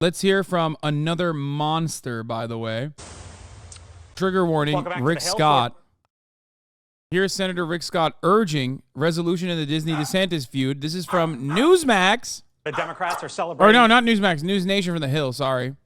Let's hear from another monster, by the way. Trigger warning, Rick Scott. Here's Senator Rick Scott urging resolution in the Disney-DeSantis feud. This is from Newsmax. The Democrats are celebrating... Or no, not Newsmax. News Nation from the Hill, sorry.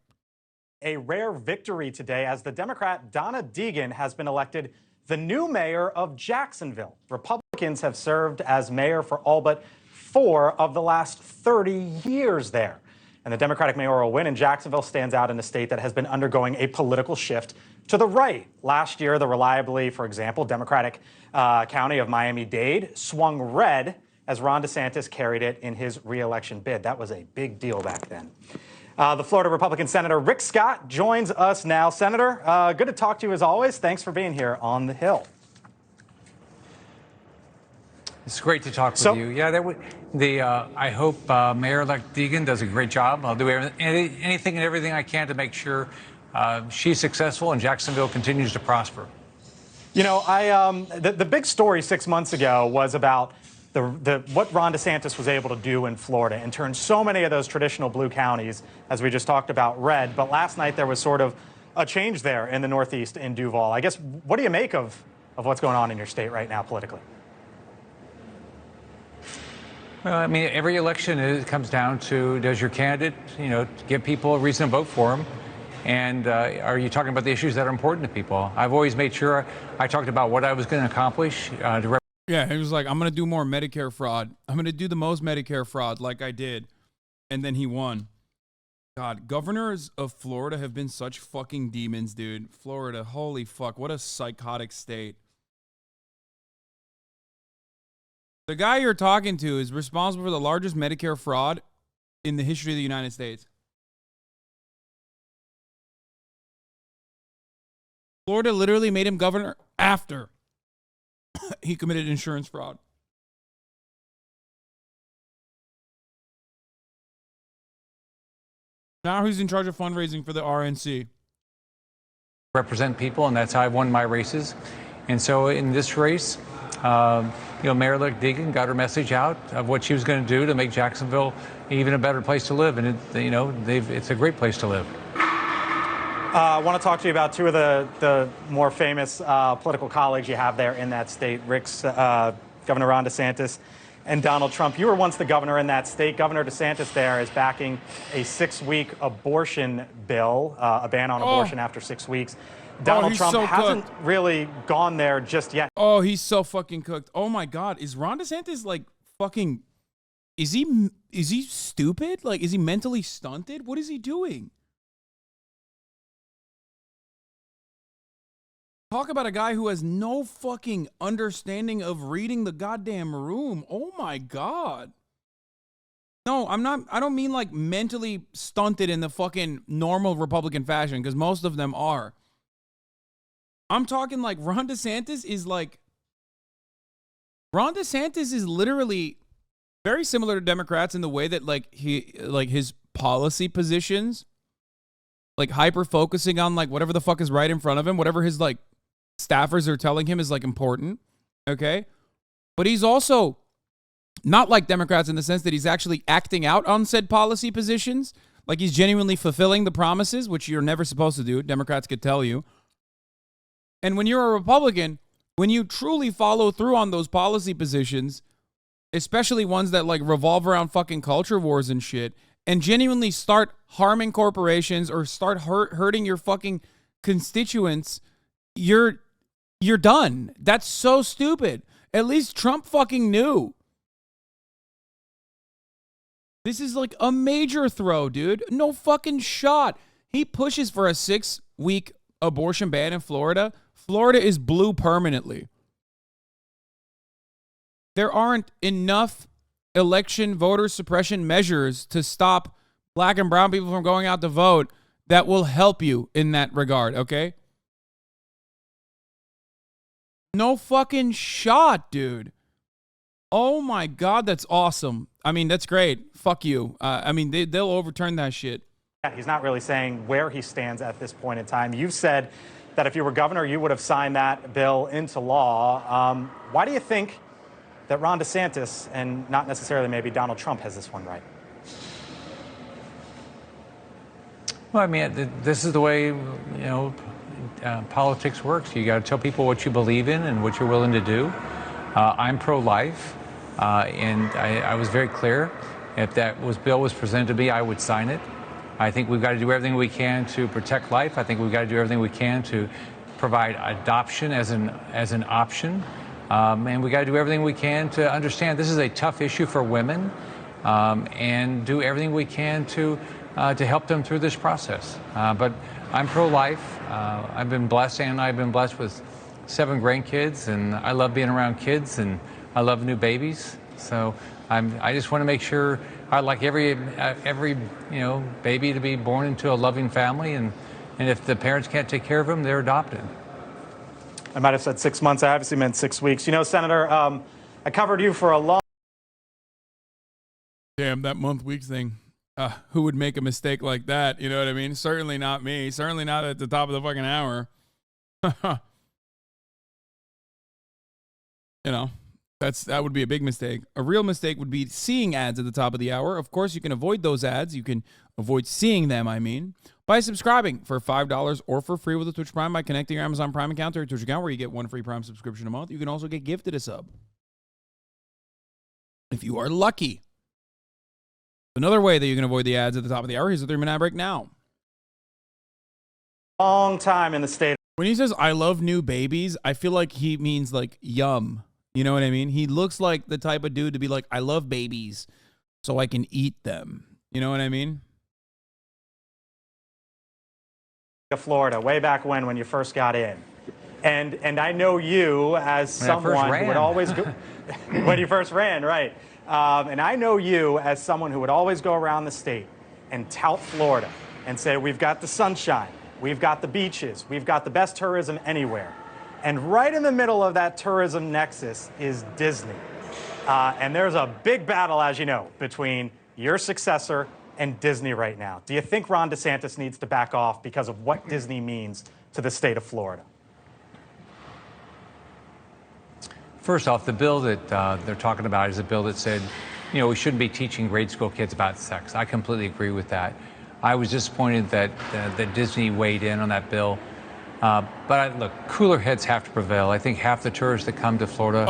A rare victory today as the Democrat Donna Deegan has been elected the new mayor of Jacksonville. Republicans have served as mayor for all but 4 of the last 30 years there. And the Democratic mayoral win in Jacksonville stands out in a state that has been undergoing a political shift to the right. Last year, the reliably, for example, Democratic county of Miami-Dade swung red as Ron DeSantis carried it in his re-election bid. That was a big deal back then. The Florida Republican Senator Rick Scott joins us now. Senator, good to talk to you as always. Thanks for being here on the Hill. It's great to talk with you. Yeah, I hope Mayor-elect Deegan does a great job. I'll do anything and everything I can to make sure she's successful and Jacksonville continues to prosper. You know, the big story 6 months ago was about what Ron DeSantis was able to do in Florida and turn so many of those traditional blue counties, as we just talked about, red. But last night there was sort of a change there in the Northeast in Duval. I guess, what do you make of what's going on in your state right now politically? Well, I mean, every election comes down to, does your candidate, give people a reason to vote for him? And are you talking about the issues that are important to people? I've always made sure I talked about what I was going to accomplish. Yeah, he was like, I'm going to do more Medicare fraud. I'm going to do the most Medicare fraud like I did. And then he won. God, governors of Florida have been such fucking demons, dude. Florida, holy fuck, what a psychotic state. The guy you're talking to is responsible for the largest Medicare fraud in the history of the United States. Florida literally made him governor after he committed insurance fraud. Now he's in charge of fundraising for the RNC. Represent people, and that's how I won my races. And so in this race, Mayor-elect Deegan got her message out of what she was going to do to make Jacksonville even a better place to live. And, it's a great place to live. I want to talk to you about 2 of the more famous political colleagues you have there in that state, Governor Ron DeSantis and Donald Trump. You were once the governor in that state. Governor DeSantis there is backing a 6-week abortion bill, a ban on abortion after 6 weeks. Donald Trump hasn't really gone there just yet. Oh, he's so fucking cooked. Oh my God. Is Ron DeSantis like fucking, is he stupid? Like, is he mentally stunted? What is he doing? Talk about a guy who has no fucking understanding of reading the goddamn room. Oh my God. No, I don't mean like mentally stunted in the fucking normal Republican fashion, because most of them are. I'm talking like Ron DeSantis is literally very similar to Democrats in the way that his policy positions, like hyper focusing on like whatever the fuck is right in front of him, whatever his like staffers are telling him is like important. Okay. But he's also not like Democrats in the sense that he's actually acting out on said policy positions. Like he's genuinely fulfilling the promises, which you're never supposed to do. Democrats could tell you. And when you're a Republican, when you truly follow through on those policy positions, especially ones that like revolve around fucking culture wars and shit, and genuinely start harming corporations or start hurting your fucking constituents, you're done. That's so stupid. At least Trump fucking knew. This is like a major throw, dude. No fucking shot. He pushes for a 6-week abortion ban in Florida. Florida is blue permanently. There aren't enough election voter suppression measures to stop black and brown people from going out to vote that will help you in that regard, okay? No fucking shot, dude. Oh my God, that's awesome. I mean, that's great. Fuck you. They'll overturn that shit. He's not really saying where he stands at this point in time. You've said that if you were governor, you would have signed that bill into law. Why do you think that Ron DeSantis and not necessarily maybe Donald Trump has this one right? Well, I mean, this is the way, politics works. You got to tell people what you believe in and what you're willing to do. I'm pro-life, and I was very clear. If bill was presented to me, I would sign it. I think we've got to do everything we can to protect life. I think we've got to do everything we can to provide adoption as an option. And we got to do everything we can to understand this is a tough issue for women, and do everything we can to help them through this process. But I'm pro-life. I've been blessed, and I've been blessed with 7 grandkids, and I love being around kids, and I love new babies. So I just want to make sure I like every baby to be born into a loving family, and if the parents can't take care of them, they're adopted. I might have said 6 months. I obviously meant 6 weeks. You know, Senator, I covered you for a long. Damn, that month-weeks thing. Who would make a mistake like that? You know what I mean? Certainly not me. Certainly not at the top of the fucking hour. You know, that would be a big mistake. A real mistake would be seeing ads at the top of the hour. Of course, you can avoid those ads. You can avoid seeing them, by subscribing for $5 or for free with a Twitch Prime by connecting your Amazon Prime account to your Twitch account, where you get 1 free Prime subscription a month. You can also get gifted a sub if you are lucky. Another way that you can avoid the ads at the top of the hour is a 3-minute ad break now. Long time in the state. When he says, I love new babies, I feel like he means like yum. You know what I mean? He looks like the type of dude to be like, I love babies so I can eat them. You know what I mean? Florida, way back when you first got in. And I know you as someone who would always go, when you first ran, right. And I know you as someone who would always go around the state and tout Florida and say, we've got the sunshine, we've got the beaches, we've got the best tourism anywhere. And right in the middle of that tourism nexus is Disney. And there's a big battle, as you know, between your successor and Disney right now. Do you think Ron DeSantis needs to back off because of what Disney means to the state of Florida? First off, the bill that they're talking about is a bill that said, we shouldn't be teaching grade school kids about sex. I completely agree with that. I was disappointed that Disney weighed in on that bill. But look, cooler heads have to prevail. I think half the tourists that come to Florida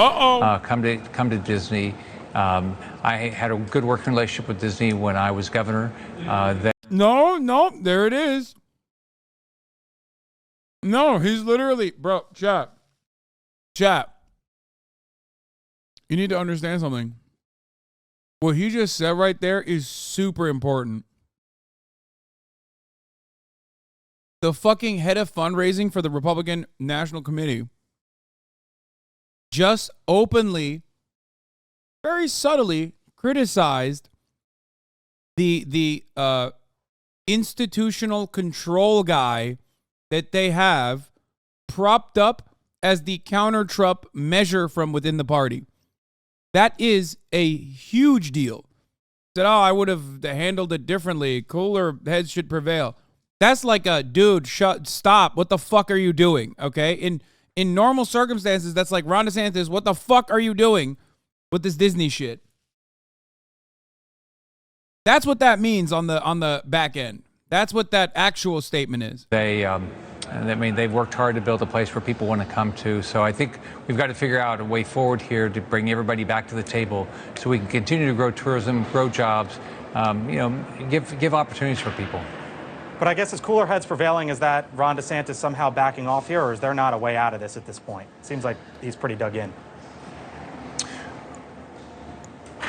come to Disney. I had a good working relationship with Disney when I was governor. No, there it is. No, he's literally, bro, chat. You need to understand something. What he just said right there is super important. The fucking head of fundraising for the Republican National Committee just openly, very subtly criticized the institutional control guy that they have propped up as the counter-Trump measure from within the party. That is a huge deal. Said, I would have handled it differently. Cooler heads should prevail. That's like a, dude, stop. What the fuck are you doing? Okay? In normal circumstances, that's like, Ron DeSantis, what the fuck are you doing with this Disney shit? That's what that means on the back end. That's what that actual statement is. They've worked hard to build a place where people want to come to. So I think we've got to figure out a way forward here to bring everybody back to the table so we can continue to grow tourism, grow jobs, give opportunities for people. But I guess is cooler heads prevailing, is that Ron DeSantis somehow backing off here, or is there not a way out of this at this point? It seems like he's pretty dug in.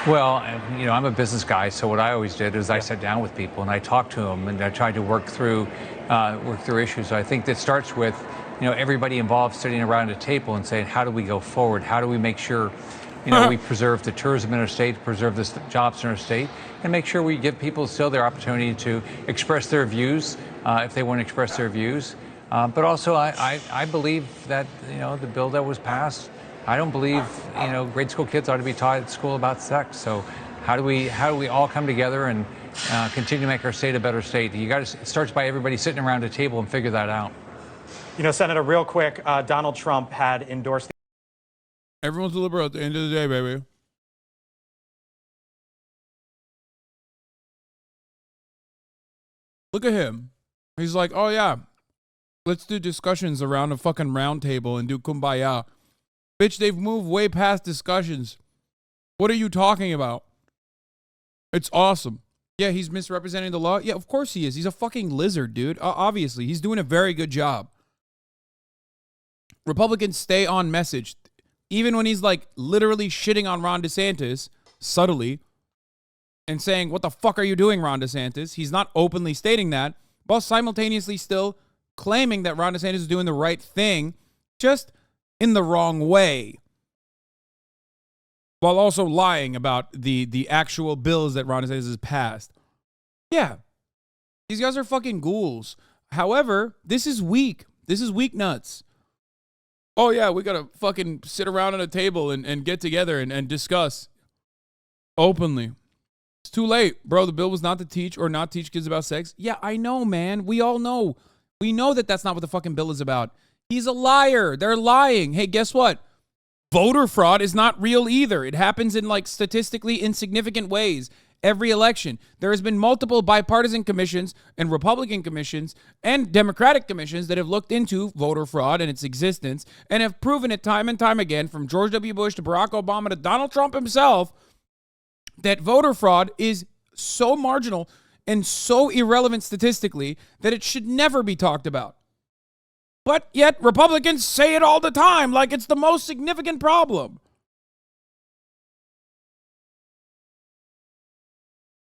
Well, I'm a business guy, so what I always did is I sat down with people and I talked to them and I tried to work through issues. So I think that starts with, everybody involved sitting around a table and saying, how do we go forward? How do we make sure, we preserve the tourism in our state, preserve the jobs in our state, and make sure we give people still their opportunity to express their views if they want to express their views. But also, I believe that, the bill that was passed, I don't believe, grade school kids ought to be taught at school about sex. So how do we all come together and continue to make our state a better state? It starts by everybody sitting around a table and figure that out. Senator, real quick, Donald Trump had endorsed. Everyone's a liberal at the end of the day, baby. Look at him. He's like, oh yeah, let's do discussions around a fucking round table and do kumbaya. Bitch, they've moved way past discussions. What are you talking about? It's awesome. Yeah, he's misrepresenting the law. Yeah, of course he is. He's a fucking lizard, dude. Obviously, he's doing a very good job. Republicans stay on message. Even when he's like literally shitting on Ron DeSantis subtly and saying, what the fuck are you doing, Ron DeSantis? He's not openly stating that, while simultaneously still claiming that Ron DeSantis is doing the right thing, just in the wrong way. While also lying about the actual bills that Ron DeSantis has passed. Yeah. These guys are fucking ghouls. However, this is weak. This is weak nuts. Oh, yeah, we got to fucking sit around at a table and get together and discuss openly. It's too late. Bro, the bill was not to teach or not teach kids about sex. Yeah, I know, man. We all know. We know that that's not what the fucking bill is about. He's a liar. They're lying. Hey, guess what? Voter fraud is not real either. It happens in like statistically insignificant ways. Every election, there has been multiple bipartisan commissions and Republican commissions and Democratic commissions that have looked into voter fraud and its existence and have proven it time and time again, from George W. Bush to Barack Obama to Donald Trump himself, that voter fraud is so marginal and so irrelevant statistically that it should never be talked about. But yet Republicans say it all the time like it's the most significant problem.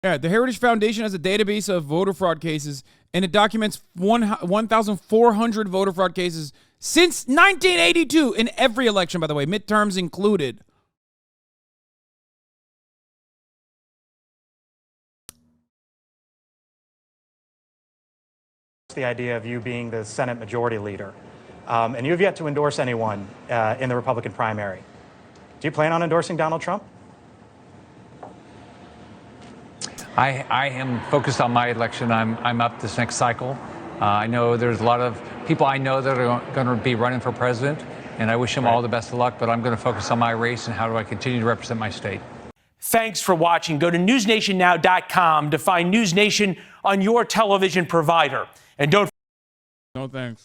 Yeah, the Heritage Foundation has a database of voter fraud cases, and it documents 1,400 voter fraud cases since 1982 in every election, by the way, midterms included. The idea of you being the Senate Majority Leader, and you have yet to endorse anyone in the Republican primary. Do you plan on endorsing Donald Trump? I am focused on my election. I'm up this next cycle. I know there's a lot of people I know that are going to be running for president, and I wish them all the best of luck, but I'm going to focus on my race and how do I continue to represent my state. Thanks for watching. Go to newsnationnow.com to find News Nation on your television provider. And don't. No thanks.